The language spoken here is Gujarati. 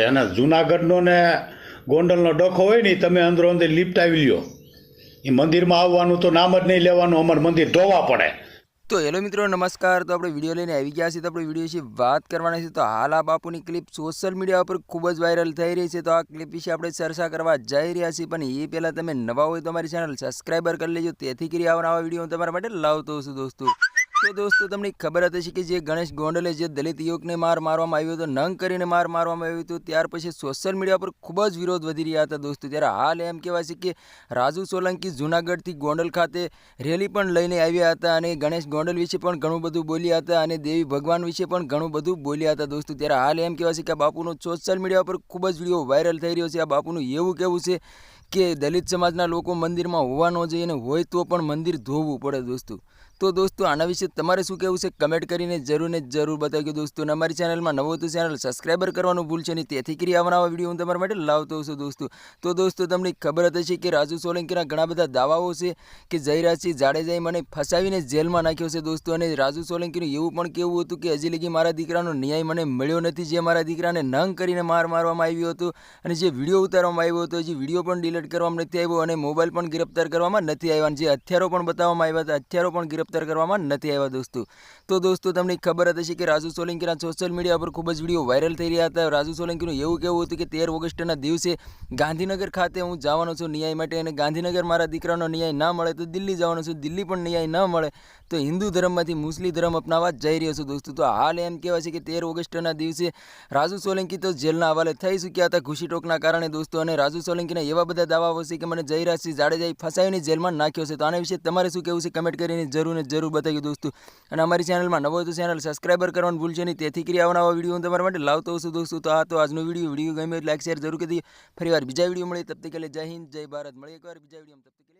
અને જુનાગઢનો ને ગોંડલનો ડખો હોય ને તમે અંદરો અંદર લીપટાવી લ્યો. એ મંદિરમાં આવવાનું તો નામ જ નહીં લેવાનું, અમારે મંદિર ધોવા પડે. તો હેલો મિત્રો નમસ્કાર. તો આપણે વિડીયો લઈને આવી ગયા છીએ. તો આપણે વિડીયો વિશે વાત કરવાના છે. તો હાલ આ બાપુની ક્લિપ સોશિયલ મીડિયા પર ખૂબ જ વાયરલ થઈ રહી છે. તો આ ક્લિપ વિશે આપણે ચર્ચા કરવા જઈ રહ્યા છીએ, પણ એ પહેલાં તમે નવા હોય તો અમારી ચેનલ સબસ્ક્રાઈબર કરી લેજો, તેથી કરી આવા વિડીયો હું તમારા માટે લાવતો છું દોસ્તો. તો દોસ્તો તમને ખબર હતી કે જે ગણેશ ગોંડલે જે દલિત યુવકને મારવામાં આવ્યો હતો, નંગ કરીને મારવામાં આવ્યું હતું, ત્યાર પછી સોશિયલ મીડિયા પર ખૂબ જ વિરોધ વધી રહ્યા હતા દોસ્તો. ત્યારે હાલ એમ કહેવાય છે કે રાજુ સોલંકી જૂનાગઢથી ગોંડલ ખાતે રેલી પણ લઈને આવ્યા હતા અને ગણેશ ગોંડલ વિશે પણ ઘણું બધું બોલ્યા હતા અને દેવી ભગવાન વિશે પણ ઘણું બધું બોલ્યા હતા દોસ્તો. ત્યારે હાલ એમ કહેવાય છે કે આ બાપુનો સોશિયલ મીડિયા પર ખૂબ જ વિડીયો વાયરલ થઈ રહ્યો છે. આ બાપુનું એવું કહેવું છે કે દલિત સમાજના લોકો મંદિરમાં હોવા ન જોઈએ અને હોય તો પણ મંદિર ધોવું પડે દોસ્તો. તો દોસ્તો આના વિશે તમારે શું કહેવું છે કમેન્ટ કરીને જરૂર બતાવજો દોસ્તો. અને અમારી ચેનલમાં નવો તો ચેનલ સબસ્ક્રાઈબર કરવાનું ભૂલશે નહીં, તેથી કરી આવવાના વિડીયો હું તમારા માટે લાવતો છું દોસ્તો. તો દોસ્તો તમને ખબર હતી કે રાજુ સોલંકીના ઘણા બધા દાવાઓ છે કે જયરાજસિંહ જાડેજાએ મને ફસાવીને જેલમાં નાખ્યો છે દોસ્તો. અને રાજુ સોલંકીનું એવું પણ કહેવું હતું કે હજી લગી મારા દીકરાનો ન્યાય મને મળ્યો નથી. જે મારા દીકરાને નંગ કરીને મારવામાં આવ્યો હતો અને જે વિડીયો ઉતારવામાં આવ્યો હતો, જે વિડીયો પણ ડિલીટ કરવામાં નથી આવ્યો અને મોબાઈલ પણ ગિરફ્તાર કરવામાં નથી આવ્યા, જે હથિયારો પણ બતાવવામાં આવ્યા હતા, હથિયારો પણ ગિરફ્તાર કરવામાં નથી આવ્યા દોસ્તો. તો દોસ્તો તમને ખબર હતી કે રાજુ સોલંકીના સોશિયલ મીડિયા પર ખૂબ જ વિડીયો વાયરલ થઈ રહ્યા હતા. રાજુ સોલંકીનું એવું કહેવું હતું કે 13 ઓગસ્ટના દિવસે ગાંધીનગર ખાતે હું જવાનો છું ન્યાય માટે, અને ગાંધીનગર મારા દીકરાનો ન્યાય ના મળે તો દિલ્હી જવાનો છું, દિલ્હી પણ ન્યાય ન મળે તો હિન્દુ ધર્મમાંથી મુસ્લિમ ધર્મ અપનાવવા જઈ રહ્યો છું દોસ્તો. તો હાલ એમ કહેવાય છે કે 13 ઓગસ્ટના દિવસે રાજુ સોલંકી તો જેલના હવાલે થઈ ચૂક્યા હતા ઘૂસીટોકના કારણે દોસ્તો. અને રાજુ સોલંકીના એવા બધા દાવાઓ છે કે મને જયરાજસિંહ જાડેજાએ ફસાવીને જેલમાં નાખ્યો છે. તો આના વિશે તમારે શું કહેવું છે કમેન્ટ કરીને જરૂર બતાવી દોસ્તો. અને અમારી ચેનલમાં નવો તો ચેનલ સબસ્ક્રાઈબર કરવાનું ભૂલશે નહીં, તેથી કરી આવવાના વિડીયો હું તમારા માટે લાવતો છું દોસ્તો. તો આ તો આજનો વિડીયો ગમે લાઈક શેર જરૂર કરી. ફરી વાર બીજા વિડીયો મળે, તબ તક કે લીએ જય હિન્દ જય ભારત. મળીએ એકવાર બીજા વિડીયો.